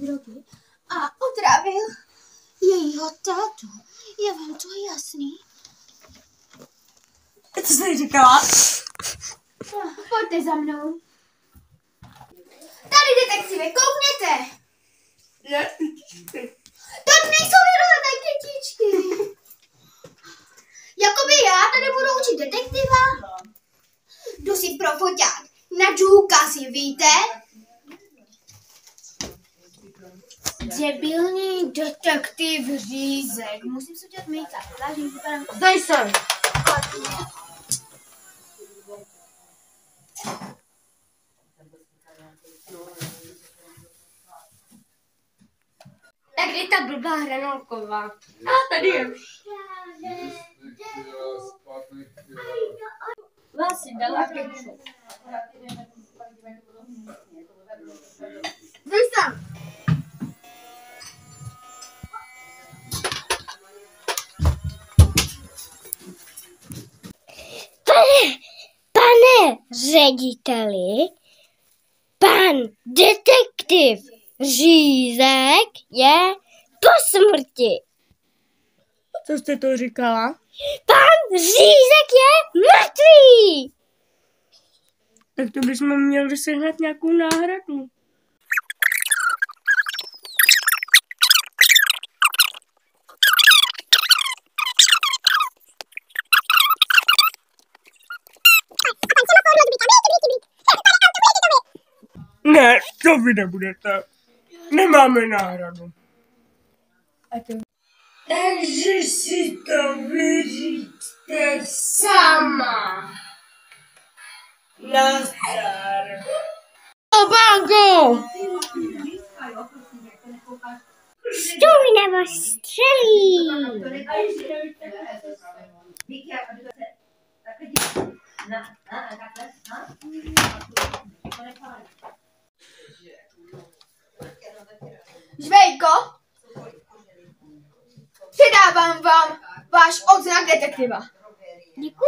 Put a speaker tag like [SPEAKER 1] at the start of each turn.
[SPEAKER 1] drogy a otravil jejího tátu. Je vám to jasný?
[SPEAKER 2] Co jsi říkala?
[SPEAKER 1] Pojďte za mnou. Tady detektive, koukněte! To nejsou jenom tak dětičky. Jakoby já tady budu učit detektiva. Jdu si pro foťák na důkazy, víte? Debilní detektiv Řízek. Musím si udělat make-up. Vážně vypadám.
[SPEAKER 2] Zdaj se!
[SPEAKER 1] Tak je ta blbá hranolková.
[SPEAKER 2] A tady je.
[SPEAKER 1] Vás si dala kečup. Vy tam.
[SPEAKER 3] Pane řediteli, pan detektiv Řízek je po smrti.
[SPEAKER 2] Co jste to říkala?
[SPEAKER 3] Pan Řízek je mrtvý.
[SPEAKER 2] Tak to bychom měli sehnat nějakou náhradu. Ne, to vy nebudete. Nemáme náhradu. Takže si to vyříďte sama. Nazdar. O banku!
[SPEAKER 3] Stůj nebo střelí.
[SPEAKER 1] Žvejko, předávám vám váš odznak detektiva.
[SPEAKER 3] Děkuji.